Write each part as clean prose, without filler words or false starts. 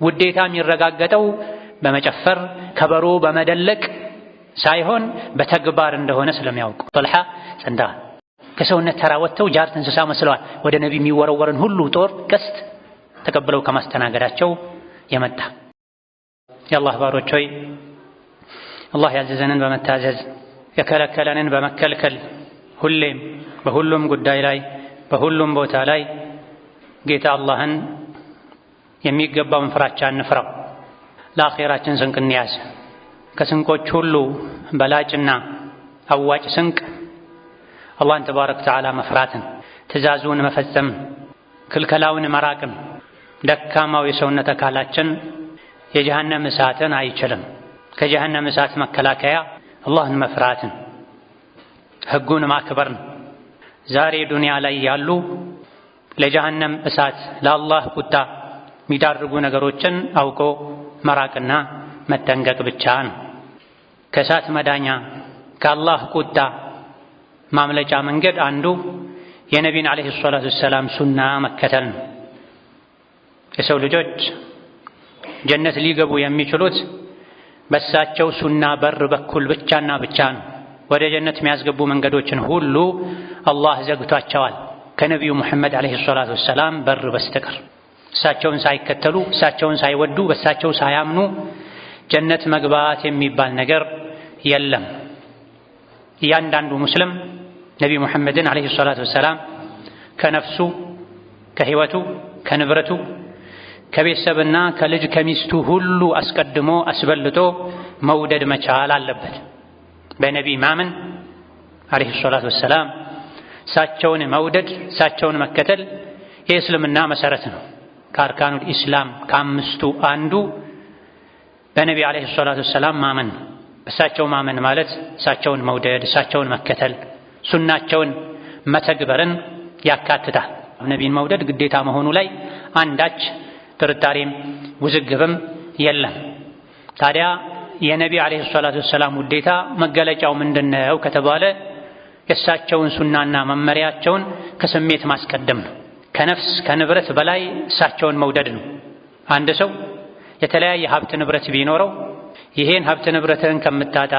ውዴታ የሚረጋገጠው በመጨፈር ከበሮ በመደለቅ ሳይሆን በተግባር እንደሆነ ስለሚያውቁ ጦልሃ ጸንተዋል። ከሰውነት ተራ ወጥተው ጃርት እንስሳ መስለዋል። ወደ ነቢ የሚወረወርን ሁሉ ጦር ቀስት ተቀብለው ከማስተናገዳቸው የመጣ የአላህ ባሮች ሆይ አላህ ያዘዘንን በመታዘዝ የከለከለንን በመከልከል ሁሌም በሁሉም ጉዳይ ላይ በሁሉም ቦታ ላይ ጌታ አላህን የሚገባውን ፍራቻ እንፍራው። ለአኼራችን ስንቅ እንያዝ። ከስንቆች ሁሉ በላጭና አዋጭ ስንቅ አላህን ተባረከ ወተዓላ መፍራትን፣ ትእዛዙን መፈጸም፣ ክልከላውን መራቅን። ደካማው የሰውነት አካላችን የጀሃነም እሳትን አይችልም። ከጀሃነም እሳት መከላከያ አላህን መፍራትን፣ ህጉን ማክበርን። ዛሬ ዱንያ ላይ ያሉ ለጀሃነም እሳት ለአላህ ቁጣ የሚዳርጉ ነገሮችን አውቆ መራቅና መጠንቀቅ ብቻ ነው። ከእሳት መዳኛ ከአላህ ቁጣ ማምለጫ መንገድ አንዱ የነቢን ዓለይሂ ሰላቱ ወሰላም ሱና መከተል ነው። የሰው ልጆች ጀነት ሊገቡ የሚችሉት በሳቸው ሱና በር በኩል ብቻና ብቻ ነው። ወደ ጀነት የሚያስገቡ መንገዶችን ሁሉ አላህ ዘግቷቸዋል ከነቢዩ ሙሐመድ ዓለይሂ ሰላቱ ወሰላም በር በስተቀር። እሳቸውን ሳይከተሉ እሳቸውን ሳይወዱ በእሳቸው ሳያምኑ ጀነት መግባት የሚባል ነገር የለም። እያንዳንዱ ሙስሊም ነቢ ሙሐመድን ዓለይሂ ሰላቱ ወሰላም ከነፍሱ ከህይወቱ ከንብረቱ ከቤተሰብና ከልጅ ከሚስቱ ሁሉ አስቀድሞ አስበልጦ መውደድ መቻል አለበት። በነቢ ማመን ዓለይሂ ሰላቱ ወሰላም እሳቸውን መውደድ እሳቸውን መከተል የእስልምና መሰረት ነው። ከአርካኑል ኢስላም ከአምስቱ አንዱ በነቢ ዓለይሂ ሰላቱ ወሰላም ማመን። በእሳቸው ማመን ማለት እሳቸውን መውደድ፣ እሳቸውን መከተል፣ ሱናቸውን መተግበርን ያካትታል። ነቢን መውደድ ግዴታ መሆኑ ላይ አንዳች ጥርጣሬም ውዝግብም የለም። ታዲያ የነቢ ዓለይሂ ሰላቱ ወሰላም ውዴታ መገለጫው ምንድነው ከተባለ የእሳቸውን ሱናና መመሪያቸውን ከስሜት ማስቀደም ነው። ከነፍስ ከንብረት በላይ እሳቸውን መውደድ ነው። አንድ ሰው የተለያየ ሀብት ንብረት ቢኖረው ይሄን ሀብት ንብረትህን ከምታጣ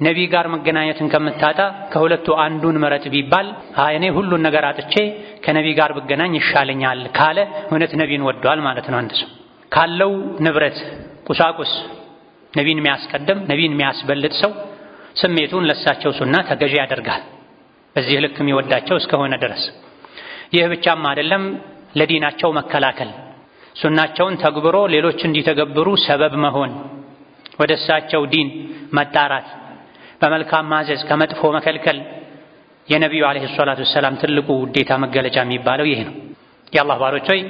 ነቢ ጋር መገናኘትን ከምታጣ ከሁለቱ አንዱን ምረጥ ቢባል እኔ ሁሉን ነገር አጥቼ ከነቢ ጋር ብገናኝ ይሻለኛል ካለ እውነት ነቢን ወዷል ማለት ነው። አንድ ሰው ካለው ንብረት ቁሳቁስ ነቢን የሚያስቀድም ነቢን የሚያስበልጥ ሰው ስሜቱን ለሳቸው ሱና ተገዢ ያደርጋል፣ በዚህ ልክ የሚወዳቸው እስከሆነ ድረስ። ይህ ብቻም አይደለም፣ ለዲናቸው መከላከል፣ ሱናቸውን ተግብሮ ሌሎች እንዲተገብሩ ሰበብ መሆን፣ ወደ እሳቸው ዲን መጣራት፣ በመልካም ማዘዝ ከመጥፎ መከልከል የነቢዩ ዓለይሂ ሰላቱ ወሰላም ትልቁ ውዴታ መገለጫ የሚባለው ይህ ነው። የአላህ ባሮች ሆይ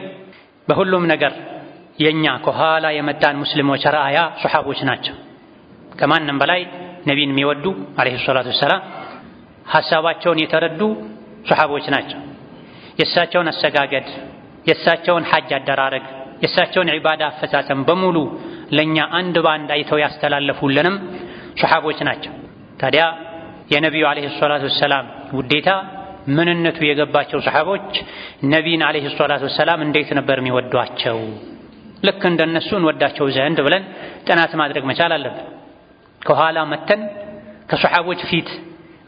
በሁሉም ነገር የኛ ከኋላ የመጣን ሙስሊሞች ራእያ ሱሐቦች ናቸው። ከማንም በላይ ነቢን የሚወዱ ዓለይሂ ሰላቱ ወሰላም ሐሳባቸውን የተረዱ ሱሐቦች ናቸው። የእሳቸውን አሰጋገድ፣ የእሳቸውን ሐጅ አደራረግ፣ የእሳቸውን ዒባዳ አፈጻጸም በሙሉ ለእኛ አንድ በአንድ አይተው ያስተላለፉልንም ሱሐቦች ናቸው። ታዲያ የነቢዩ ዓለይሂ ሰላቱ ወሰላም ውዴታ ምንነቱ የገባቸው ሱሐቦች ነቢይን ዓለይሂ ሰላቱ ወሰላም እንዴት ነበር የሚወዷቸው? ልክ እንደነሱ እንወዳቸው ዘንድ ብለን ጥናት ማድረግ መቻል አለብን። ከኋላ መተን ከሱሐቦች ፊት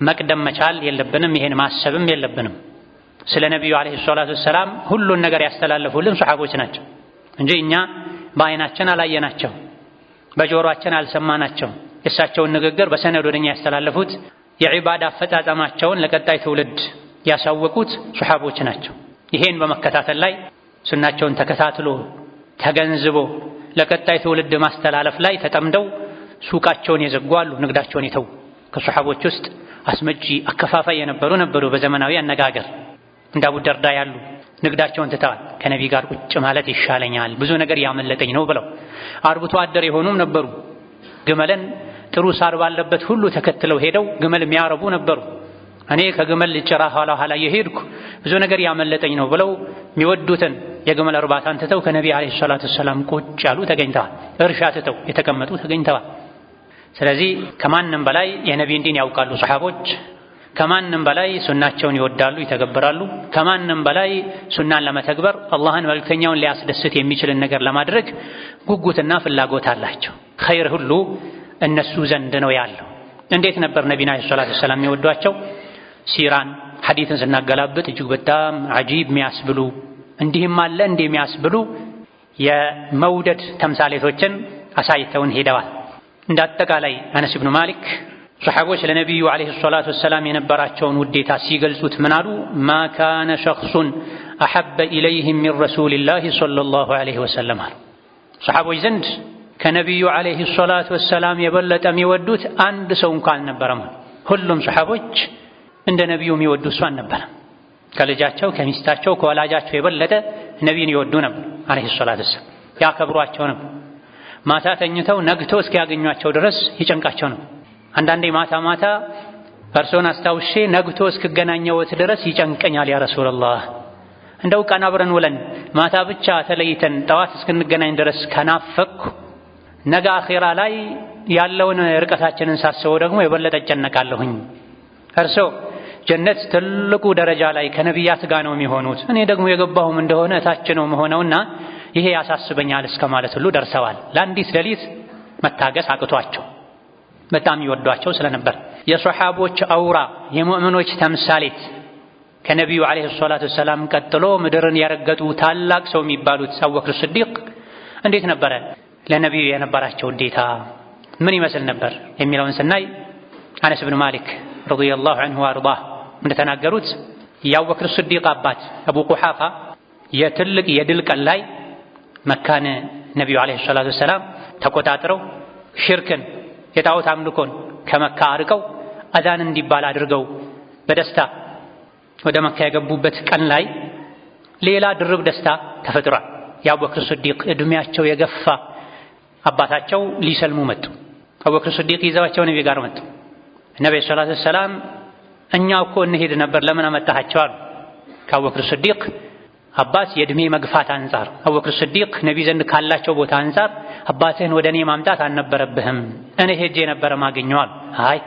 መቅደም መቻል የለብንም። ይሄን ማሰብም የለብንም። ስለ ነቢዩ ዓለይሂ ሰላቱ ወሰላም ሁሉን ነገር ያስተላለፉልን ሱሐቦች ናቸው እንጂ እኛ በአይናችን አላየናቸው፣ በጆሮአችን አልሰማናቸው። የእሳቸውን ንግግር በሰነድ ወደኛ ያስተላለፉት የዒባዳ አፈጻጸማቸውን ለቀጣይ ትውልድ ያሳወቁት ሱሐቦች ናቸው። ይሄን በመከታተል ላይ ሱናቸውን ተከታትሎ ተገንዝቦ ለቀጣይ ትውልድ ማስተላለፍ ላይ ተጠምደው ሱቃቸውን የዘጉ አሉ፣ ንግዳቸውን የተው። ከሱሐቦች ውስጥ አስመጪ አከፋፋይ የነበሩ ነበሩ። በዘመናዊ አነጋገር እንደ አቡ ደርዳ ያሉ ንግዳቸውን ትተዋል። ከነቢ ጋር ቁጭ ማለት ይሻለኛል፣ ብዙ ነገር ያመለጠኝ ነው ብለው አርብቶ አደር የሆኑም ነበሩ። ግመልን ጥሩ ሳር ባለበት ሁሉ ተከትለው ሄደው ግመል የሚያረቡ ነበሩ። እኔ ከግመል ጭራ ኋላ ኋላ የሄድኩ ብዙ ነገር ያመለጠኝ ነው ብለው የሚወዱትን የግመል እርባታን ትተው ከነቢ ዓለይሂ ሰላቱ ወሰላም ቁጭ ያሉ ተገኝተዋል። እርሻ ትተው የተቀመጡ ተገኝተዋል። ስለዚህ ከማንም በላይ የነቢን ዲን ያውቃሉ ሱሐቦች። ከማንም በላይ ሱናቸውን ይወዳሉ፣ ይተገብራሉ። ከማንም በላይ ሱናን ለመተግበር አላህን መልእክተኛውን ሊያስደስት የሚችልን ነገር ለማድረግ ጉጉትና ፍላጎት አላቸው። ኸይር ሁሉ እነሱ ዘንድ ነው ያለው። እንዴት ነበር ነቢና ሰለላሁ ዐለይሂ ወሰለም የሚወዷቸው? ሲራን ሐዲትን ስናገላብጥ እጅግ በጣም አጂብ የሚያስብሉ እንዲህም አለ እንዲህ የሚያስብሉ የመውደድ ተምሳሌቶችን አሳይተውን ሄደዋል። እንደ አጠቃላይ አነስ ብኑ ማሊክ ሰሐቦች ለነቢዩ ዐለይሂ ሰላቱ ወሰላም የነበራቸውን ውዴታ ሲገልጹት ምን አሉ? ማ ካነ ሸኽሱን አሐበ ኢለይሂም ሚን ረሱሊላሂ ሰለላሁ ዐለይሂ ወሰለም አሉ። ሰሐቦች ዘንድ ከነቢዩ ዐለይሂ ሰላቱ ወሰላም የበለጠ የሚወዱት አንድ ሰው እንኳን አልነበረም። ሁሉም ሰሐቦች እንደ ነቢዩ የሚወዱ እሱ አልነበረም። ከልጃቸው ከሚስታቸው ከወላጃቸው የበለጠ ነቢይን ይወዱ ነበር ዐለይሂ ሰላቱ ወሰላም፣ ያከብሯቸው ነበር። ማታ ተኝተው ነግቶ እስኪያገኟቸው ድረስ ይጨንቃቸው ነበር። አንዳንዴ ማታ ማታ እርሶን አስታውሼ ነግቶ እስክገናኘዎት ድረስ ይጨንቀኛል ያ ረሱላህ፣ እንደው ቀን አብረን ውለን ማታ ብቻ ተለይተን ጠዋት እስክንገናኝ ድረስ ከናፈቅኩ ነገ አኺራ ላይ ያለውን ርቀታችንን ሳስበው ደግሞ የበለጠ እጨነቃለሁኝ። እርሶ ጀነት ትልቁ ደረጃ ላይ ከነቢያት ጋር ነው የሚሆኑት፣ እኔ ደግሞ የገባሁም እንደሆነ እታች ነው መሆነውና ይሄ ያሳስበኛል እስከ ማለት ሁሉ ደርሰዋል። ለአንዲት ሌሊት መታገስ አቅቷቸው በጣም ይወዷቸው ስለነበር የሶሐቦች አውራ የሙእሚኖች ተምሳሌት ከነቢዩ ዐለይሂ ሰላቱ ወሰላም ቀጥሎ ምድርን ያረገጡ ታላቅ ሰው የሚባሉት አቡበክር ሲዲቅ እንዴት ነበረ ለነቢዩ የነበራቸው ውዴታ ምን ይመስል ነበር የሚለውን ስናይ አነስ ብኑ ማሊክ ረዲየላሁ ዐንሁ ወአርዳህ እንደተናገሩት የአቡበክር ሲዲቅ አባት አቡ ቁሓፋ የትልቅ የድል ቀን ላይ መካን ነቢዩ ዐለይሂ ሰላቱ ወሰላም ተቆጣጥረው ሽርክን የጣዖት አምልኮን ከመካ አርቀው አዛን እንዲባል አድርገው በደስታ ወደ መካ የገቡበት ቀን ላይ ሌላ ድርብ ደስታ ተፈጥሯል። የአቡበክር ሲዲቅ እድሜያቸው የገፋ አባታቸው ሊሰልሙ መጡ። አቡበክር ሲዲቅ ይዘዋቸው ነቢ ጋር መጡ። ነብዩ ሰለላሁ ዐለይሂ ወሰለም እኛ እኮ እንሄድ ነበር ለምን አመጣሃቸው አሉ። ከአቡበክር ሲዲቅ አባት የእድሜ መግፋት አንፃር አቡበክር ሲዲቅ ነቢ ዘንድ ካላቸው ቦታ አንፃር አባትህን ወደ እኔ ማምጣት አልነበረብህም፣ እኔ ሄጄ ነበረ ማገኘው አሉ። አይ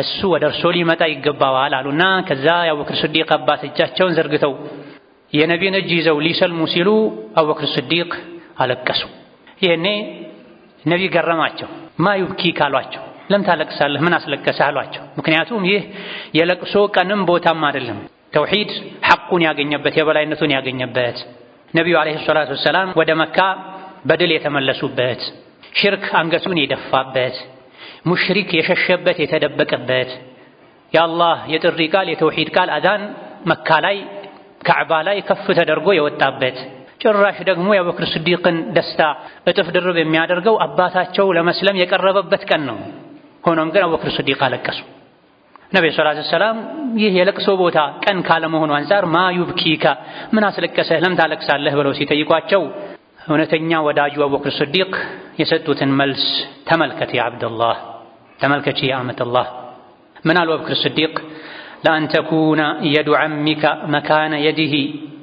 እሱ ወደ እርሶ ሊመጣ ይገባዋል አሉና ከዛ የአቡበክር ሲዲቅ አባት እጃቸውን ዘርግተው የነቢን እጅ ይዘው ሊሰልሙ ሲሉ አቡበክር ሲዲቅ አለቀሱ። ይሄኔ ነቢ ገረማቸው። ማ ዩብኪ ካሏቸው ለምን ታለቅሳለህ ምን አስለቀሰህ አሏቸው። ምክንያቱም ይህ የለቅሶ ቀንም ቦታም አይደለም፣ ተውሂድ ሐቁን ያገኘበት የበላይነቱን ያገኘበት ነቢዩ ዐለይሂ ሰላቱ ወሰላም ወደ መካ በድል የተመለሱበት፣ ሽርክ አንገቱን የደፋበት፣ ሙሽሪክ የሸሸበት የተደበቀበት፣ የአላህ የጥሪ ቃል የተውሂድ ቃል አዛን መካ ላይ ካዕባ ላይ ከፍ ተደርጎ የወጣበት፣ ጭራሽ ደግሞ የአቡበክር ሲዲቅን ደስታ እጥፍ ድርብ የሚያደርገው አባታቸው ለመስለም የቀረበበት ቀን ነው። ሆኖም ግን አቡበክር ሲዲቅ አለቀሱ። ነብዩ ሰለላሁ ዐለይሂ ወሰለም ይህ የለቅሶ ቦታ ቀን ካለመሆኑ አንፃር ማ ዩብኪካ ምን አስለቀሰህ ለምን ታለቅሳለህ ብለው ሲጠይቋቸው እውነተኛ ወዳጁ አቡበክር ሲዲቅ የሰጡትን መልስ ተመልከት ያ አብደላህ፣ ተመልከች ያ አመተላህ። ምን አሉ አቡበክር ሲዲቅ? ለአን ተኩነ የዱ ዐሚከ መካነ የዲሂ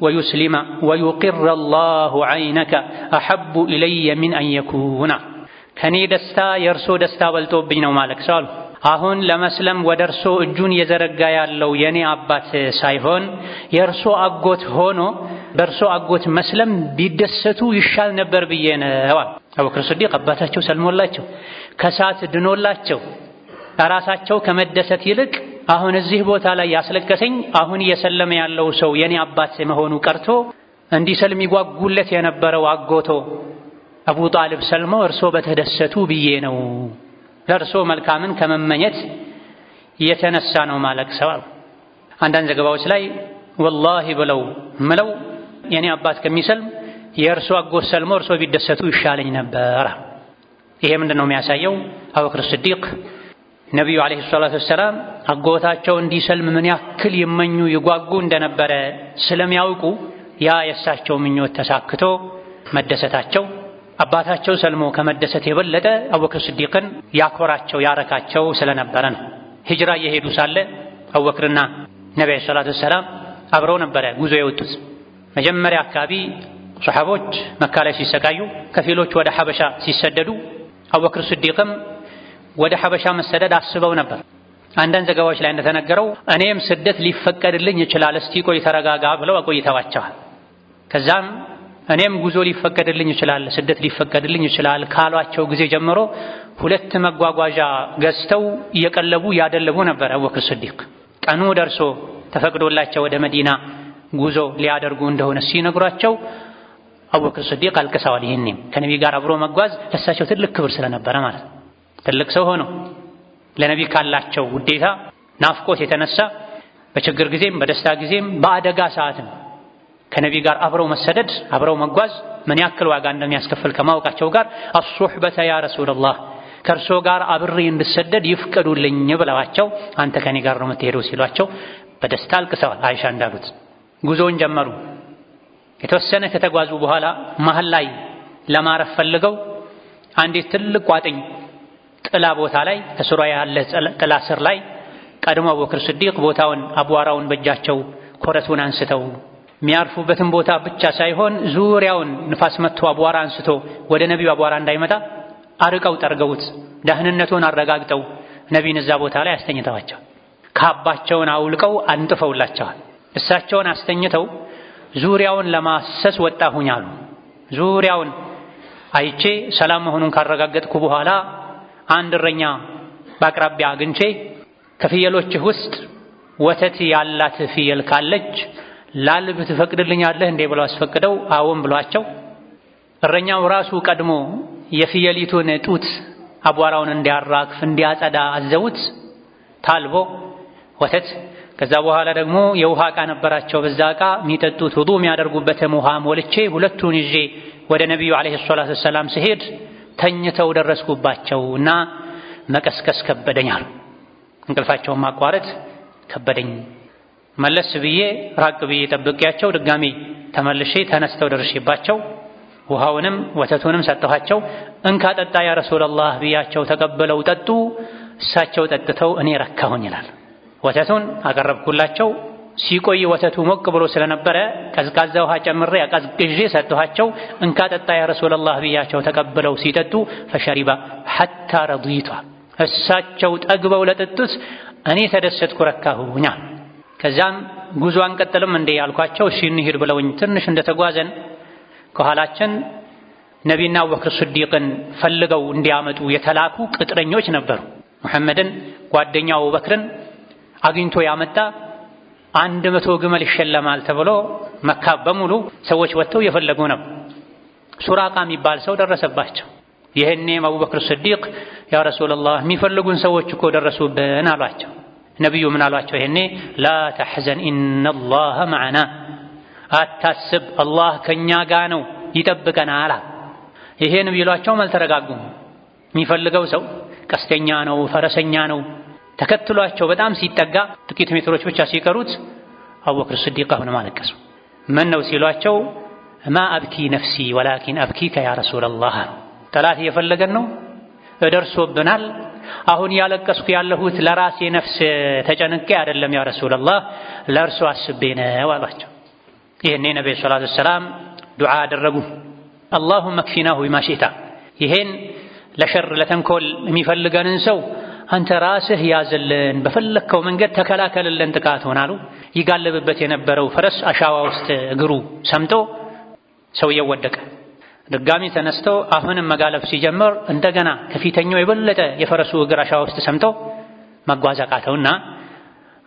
ወዩስሊመ ወዩቂረ አላሁ ዐይነከ አሐቡ ኢለየ ሚን አን የኩነ። ከኔ ደስታ የእርሶ ደስታ በልጦብኝ ነው ማለቅሰው አሉ። አሁን ለመስለም ወደ እርሶ እጁን እየዘረጋ ያለው የኔ አባት ሳይሆን የእርሶ አጎት ሆኖ በእርሶ አጎት መስለም ቢደሰቱ ይሻል ነበር ብዬ ነው። አቡበክር ሲዲቅ አባታቸው ሰልሞላቸው ከሳት ድኖላቸው ራሳቸው ከመደሰት ይልቅ አሁን እዚህ ቦታ ላይ ያስለቀሰኝ አሁን እየሰለመ ያለው ሰው የኔ አባት መሆኑ ቀርቶ እንዲሰልም ይጓጉለት የነበረው አጎቶ አቡ ጣልብ ሰልሞ እርሶ በተደሰቱ ብዬ ነው፣ ለእርሶ መልካምን ከመመኘት የተነሳ ነው ማለቅሰው አሉ። አንዳንድ ዘገባዎች ላይ ወላሂ ብለው ምለው የኔ አባት ከሚሰልም የእርሶ አጎት ሰልሞ እርሶ ቢደሰቱ ይሻለኝ ነበር። ይሄ ምንድነው የሚያሳየው? አቡበክር ሲዲቅ ነቢዩ ዐለይሂ ሰላቱ ወሰላም አጎታቸው እንዲሰልም ምን ያክል ይመኙ ይጓጉ እንደነበረ ስለሚያውቁ ያ የእሳቸው ምኞት ተሳክቶ መደሰታቸው አባታቸው ሰልሞ ከመደሰት የበለጠ አቡበክር ሲዲቅን ያኮራቸው ያረካቸው ስለነበረ ነው። ሂጅራ እየሄዱ ሳለ አቡበክርና ነብዩ ሰለላሁ ዐለይሂ ወሰለም አብረው ነበረ ጉዞ የወጡት። መጀመሪያ አካባቢ ሱሐቦች መካ ላይ ሲሰቃዩ፣ ከፊሎች ወደ ሐበሻ ሲሰደዱ አቡበክር ሲዲቅም ወደ ሐበሻ መሰደድ አስበው ነበር። አንዳንድ ዘገባዎች ላይ እንደተነገረው እኔም ስደት ሊፈቀድልኝ ይችላል እስቲ ቆይ ተረጋጋ ብለው አቆይተዋቸዋል። ከዛም እኔም ጉዞ ሊፈቀድልኝ ይችላል ስደት ሊፈቀድልኝ ይችላል ካሏቸው ጊዜ ጀምሮ 2 መጓጓዣ ገዝተው እየቀለቡ ያደለቡ ነበር አቡበክር ስዲቅ። ቀኑ ደርሶ ተፈቅዶላቸው ወደ መዲና ጉዞ ሊያደርጉ እንደሆነ ሲነግሯቸው አቡበክር ስዲቅ አልቅሰዋል። ይሄኔም ከነቢ ጋር አብሮ መጓዝ ለሳቸው ትልቅ ክብር ስለነበረ ማለት ነው። ትልቅ ሰው ሆኖ ለነቢ ካላቸው ውዴታ ናፍቆት የተነሳ በችግር ጊዜም በደስታ ጊዜም በአደጋ ሰዓትም ከነቢ ጋር አብረው መሰደድ አብረው መጓዝ ምን ያክል ዋጋ እንደሚያስከፍል ከማወቃቸው ጋር አሱህበተ ያ ረሱላህ ከእርሶ ጋር አብሬ እንድሰደድ ይፍቀዱልኝ ብለዋቸው አንተ ከኔ ጋር ነው የምትሄደው ሲሏቸው በደስታ አልቅሰዋል። አይሻ እንዳሉት ጉዞውን ጀመሩ። የተወሰነ ከተጓዙ በኋላ መሃል ላይ ለማረፍ ፈልገው አንዲት ትልቅ ቋጥኝ ጥላ ቦታ ላይ ከስሯ ያለ ጥላ ስር ላይ ቀድሞ አቡበክር ስዲቅ ቦታውን አቧራውን በእጃቸው ኮረቱን አንስተው የሚያርፉበትን ቦታ ብቻ ሳይሆን ዙሪያውን ንፋስ መጥቶ አቧራ አንስቶ ወደ ነቢዩ አቧራ እንዳይመጣ አርቀው ጠርገውት ደህንነቱን አረጋግጠው ነቢይን እዛ ቦታ ላይ አስተኝተዋቸው ካባቸውን አውልቀው አንጥፈውላቸዋል። እሳቸውን አስተኝተው ዙሪያውን ለማሰስ ወጣሁኝ አሉ። ዙሪያውን አይቼ ሰላም መሆኑን ካረጋገጥኩ በኋላ አንድ እረኛ በአቅራቢያ አግኝቼ ከፍየሎችህ ውስጥ ወተት ያላት ፍየል ካለች ላልብ ትፈቅድልኛለህ እንዴ ብለው አስፈቅደው አዎን ብሏቸው እረኛው ራሱ ቀድሞ የፍየሊቱን ጡት አቧራውን እንዲያራግፍ እንዲያጸዳ አዘውት ታልቦ ወተት ከዛ በኋላ ደግሞ የውሃ ዕቃ ነበራቸው። በዛ ዕቃ የሚጠጡት ውዱእ የሚያደርጉበትም ውሃ ሞልቼ ሁለቱን ይዤ ወደ ነቢዩ ዓለይሂ ሰላቱ ወሰላም ስሄድ ተኝተው ደረስኩባቸው እና መቀስቀስ ከበደኛል። እንቅልፋቸውን ማቋረጥ ከበደኝ። መለስ ብዬ ራቅ ብዬ ጠብቄያቸው ድጋሜ ተመልሼ ተነስተው ደርሼባቸው ውሃውንም ወተቱንም ሰጠኋቸው። እንካ ጠጣ ያ ረሱላህ ብያቸው ተቀበለው ጠጡ። እሳቸው ጠጥተው እኔ ረካሁኝ ይላል። ወተቱን አቀረብኩላቸው። ሲቆይ ወተቱ ሞቅ ብሎ ስለነበረ ቀዝቃዛ ውሃ ጨምሬ አቀዝቅዤ ሰጠኋቸው። እንካ ጠጣ ያ ረሱላህ ብያቸው ተቀበለው ሲጠጡ ፈሸሪባ ሐታ ረዲቷ እሳቸው ጠግበው ለጠጡት እኔ ተደሰትኩ ረካሁኛ። ከዛም ጉዞ አንቀጥልም እንዴ ያልኳቸው እሺ እንሂድ ብለውኝ ትንሽ እንደተጓዘን ከኋላችን ነቢና አቡበክር ስዲቅን ፈልገው እንዲያመጡ የተላኩ ቅጥረኞች ነበሩ። ሙሐመድን ጓደኛው አቡበክርን አግኝቶ ያመጣ 100 ግመል ይሸለማል ተብሎ መካ በሙሉ ሰዎች ወጥተው የፈለጉ ነው። ሱራቃ የሚባል ሰው ደረሰባቸው። ይሄኔም አቡበክር ስዲቅ ያ ረሱላህ የሚፈልጉን ሰዎች እኮ ደረሱብን አሏቸው። ነቢዩ ምን አሏቸው? ይሄኔ ላ ተሕዘን ኢነላህ መዐና አታስብ አላህ ከኛ ጋር ነው ይጠብቀናል። ይሄን ቢሏቸውም አልተረጋጉም። የሚፈልገው ሰው ቀስተኛ ነው ፈረሰኛ ነው። ተከትሏቸው በጣም ሲጠጋ ጥቂት ሜትሮች ብቻ ሲቀሩት አቡበክር ስዲቅ አሁንም አለቀሱ። ምን ነው ሲሏቸው ማ አብኪ ነፍሲ ወላኪን አብኪከ ያ ረሱላህ ጠላት እየፈለገን ነው ደርሶብናል። አሁን ያለቀስኩ ያለሁት ለራሴ ነፍስ ተጨንቄ አይደለም ያ ረሱላህ ለእርሱ አስቤ ነው አሏቸው። ይሄኔ ነብዩ ሰለላሁ ዐለይሂ ወሰለም ዱዓ አደረጉ። አላሁመ ክፊናሁ ቢማ ሺእታ ይሄን ለሸር ለተንኮል የሚፈልገንን ሰው አንተ ራስህ ያዘልን በፈለከው መንገድ ተከላከልልን ጥቃቱን አሉ። ይጋለብበት የነበረው ፈረስ አሻዋ ውስጥ እግሩ ሰምጦ ሰውየው ወደቀ። ድጋሚ ተነስቶ አሁንም መጋለብ ሲጀምር እንደገና ከፊተኛው የበለጠ የፈረሱ እግር አሻዋ ውስጥ ሰምጦ መጓዝ አቃተውና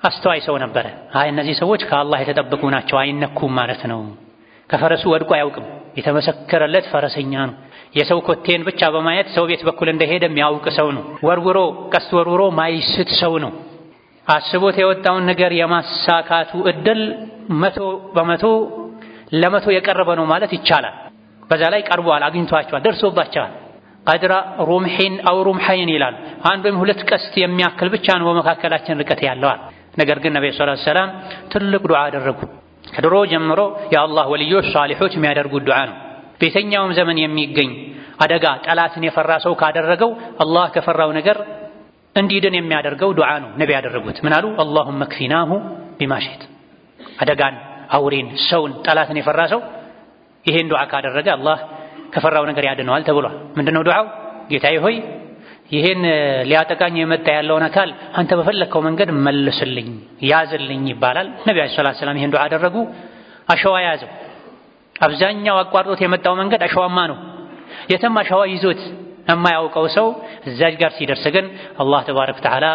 አስተዋይ ሰው ነበረ። አይ እነዚህ ሰዎች ከአላህ የተጠበቁ ናቸው አይነኩም ማለት ነው። ከፈረሱ ወድቆ አያውቅም። የተመሰከረለት ፈረሰኛ ነው። የሰው ኮቴን ብቻ በማየት ሰው ቤት በኩል እንደሄደ የሚያውቅ ሰው ነው። ወርውሮ ቀስት ወርውሮ ማይስት ሰው ነው። አስቦት የወጣውን ነገር የማሳካቱ እድል 100% ለመቶ የቀረበ ነው ማለት ይቻላል። በዛ ላይ ቀርቧል፣ አግኝቷቸዋል፣ ደርሶባቸዋል። ቀድራ ሩምሒን አው ሩምሐይን ይላል። አንድ ወይም 2 ቀስት የሚያክል ብቻ ነው በመካከላችን ርቀት ያለዋል። ነገር ግን ነብዩ ሰለላሁ ዐለይሂ ወሰለም ትልቅ ዱዓ አደረጉ። ከድሮ ጀምሮ የአላህ ወልዮች ሷሊሖች የሚያደርጉት ዱዓ ነው። በየትኛውም ዘመን የሚገኝ አደጋ ጠላትን የፈራ ሰው ካደረገው አላህ ከፈራው ነገር እንዲድን የሚያደርገው ዱዓ ነው። ነቢ ያደረጉት ምን አሉ? አላሁመ ክፊናሁ ቢማ ሺእት አደጋን፣ አውሬን፣ ሰውን፣ ጠላትን የፈራ ሰው ይሄን ዱዓ ካደረገ አላህ ከፈራው ነገር ያድነዋል ተብሏል። ምንድነው ዱዓው? ጌታዬ ሆይ ይሄን ሊያጠቃኝ የመጣ ያለውን አካል አንተ በፈለከው መንገድ መልስልኝ ያዝልኝ ይባላል። ነብዩ ሰለላሁ ዐለይሂ ወሰለም ይሄን ዱዓ አደረጉ። አሸዋ ያዘው። አብዛኛው አቋርጦት የመጣው መንገድ አሸዋማ ነው። የተማ አሸዋ ይዞት የማያውቀው ሰው እዛች ጋር ሲደርስ ግን አላህ ተባረከ ወተዓላ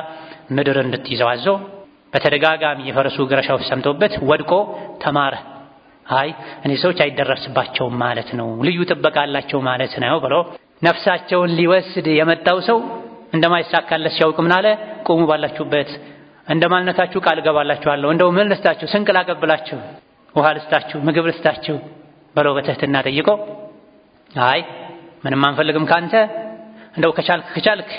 ምድር እንድትይዘው አዞ በተደጋጋሚ የፈረሱ ግረሻው ሰምቶበት ወድቆ ተማረ። አይ እነዚህ ሰዎች አይደረስባቸውም ማለት ነው፣ ልዩ ጥበቃ አላቸው ማለት ነው ብሎ ነፍሳቸውን ሊወስድ የመጣው ሰው እንደማይሳካለት ሲያውቅ ምን አለ? ቁሙ ባላችሁበት፣ እንደማልነካችሁ ቃል ገባላችኋለሁ፣ እንደው ምን ልስጣችሁ? ስንቅ ላቀብላችሁ፣ ውሃ ልስጣችሁ፣ ምግብ ልስጣችሁ ብሎ በትህትና ጠይቆ አይ ምንም አንፈልግም ካንተ፣ እንደው ከቻልክ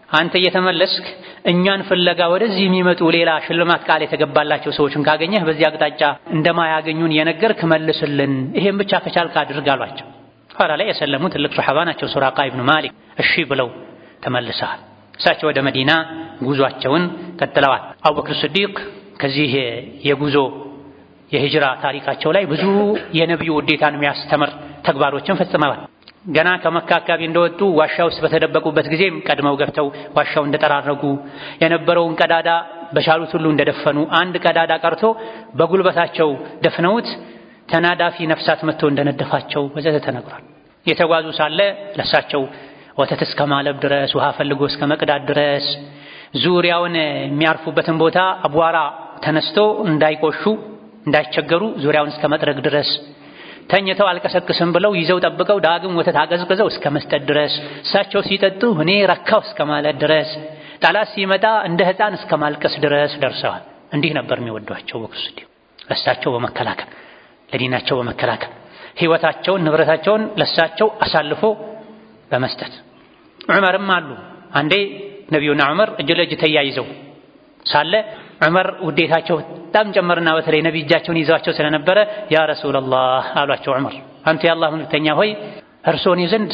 አንተ እየተመለስክ እኛን ፍለጋ ወደዚህ የሚመጡ ሌላ ሽልማት ቃል የተገባላቸው ሰዎችን ካገኘህ በዚህ አቅጣጫ እንደማያገኙን የነገርክ መልስልን፣ ይሄን ብቻ ከቻልክ አድርግ አሏቸው። ኋላ ላይ የሰለሙ ትልቅ ሱሐባ ናቸው። ሱራቃ ኢብኑ ማሊክ እሺ ብለው ተመልሰዋል። እሳቸው ወደ መዲና ጉዟቸውን ቀጥለዋል። አቡበክር ስዲቅ ከዚህ የጉዞ የሂጅራ ታሪካቸው ላይ ብዙ የነብዩ ውዴታን የሚያስተምር ተግባሮችን ፈጽመዋል። ገና ከመካ አካባቢ እንደወጡ ዋሻ ውስጥ በተደበቁበት ጊዜ ቀድመው ገብተው ዋሻው እንደጠራረጉ የነበረውን ቀዳዳ በቻሉት ሁሉ እንደደፈኑ አንድ ቀዳዳ ቀርቶ በጉልበታቸው ደፍነውት ተናዳፊ ነፍሳት መጥቶ እንደነደፋቸው ወዘተ ተነግሯል። የተጓዙ ሳለ ለሳቸው ወተት እስከ ማለብ ድረስ ውሃ ፈልጎ እስከ መቅዳት ድረስ ዙሪያውን የሚያርፉበትን ቦታ አቧራ ተነስቶ እንዳይቆሹ እንዳይቸገሩ ዙሪያውን እስከ መጥረግ ድረስ ተኝተው አልቀሰቅስም ብለው ይዘው ጠብቀው ዳግም ወተት አቀዝቅዘው እስከ መስጠት ድረስ እሳቸው ሲጠጡ እኔ ረካው እስከ ማለት ድረስ ጠላት ሲመጣ እንደ ሕፃን እስከ ማልቀስ ድረስ ደርሰዋል። እንዲህ ነበር የሚወዷቸው አቡበክር ሲዲቅ፣ ለእሳቸው በመከላከል ለዲናቸው በመከላከል ሕይወታቸውን ንብረታቸውን ለእሳቸው አሳልፎ በመስጠት። ዑመርም አሉ። አንዴ ነቢዩና ዑመር እጅ ለእጅ ተያይዘው ሳለ ዑመር ውዴታቸው በጣም ጨመርና በተለይ ነቢ እጃቸውን ይዘዋቸው ስለነበረ ያ ረሱላላህ አሏቸው። ዑመር አንተ የአላህ መልእክተኛ ሆይ እርሶን ዘንድ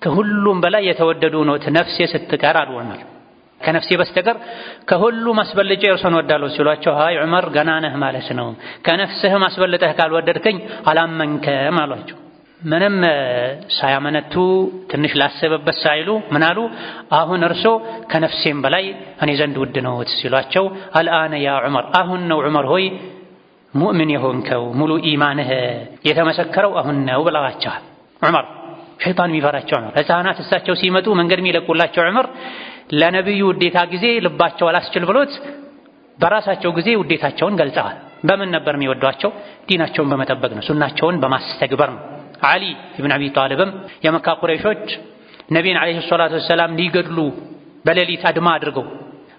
ከሁሉም በላይ የተወደዱ ኖት ነፍሴ ስትቀር አሉ ዑመር። ከነፍሴ በስተቀር ከሁሉም አስበልጬ እርሶን ወዳለሁ ሲሏቸው አይ ዑመር ገና ነህ ማለት ነው፣ ከነፍስህም አስበልጠህ ካልወደድከኝ አላመንከም አሏቸው። ምንም ሳያመነቱ ትንሽ ላሰበበት ሳይሉ ምን አሉ? አሁን እርሶ ከነፍሴም በላይ እኔ ዘንድ ውድ ነዎት ሲሏቸው አልአነ ያ ዑመር፣ አሁን ነው ዑመር ሆይ ሙእምን የሆንከው ሙሉ ኢማንህ የተመሰከረው አሁን ነው ብለዋቸዋል። ዑመር ሸይጣን የሚፈራቸው ዑመር፣ ሕፃናት እሳቸው ሲመጡ መንገድ የሚለቁላቸው ዑመር ለነቢዩ ውዴታ ጊዜ ልባቸው አላስችል ብሎት በራሳቸው ጊዜ ውዴታቸውን ገልጸዋል። በምን ነበር የሚወዷቸው? ዲናቸውን በመጠበቅ ነው፣ ሱናቸውን በማስተግበር ነው። ዓሊ ኢብኑ አቢ ጣሊብም የመካ ቁረይሾች ነቢይን ዓለይሂ ሰላቱ ወሰላም ሊገድሉ በሌሊት አድማ አድርገው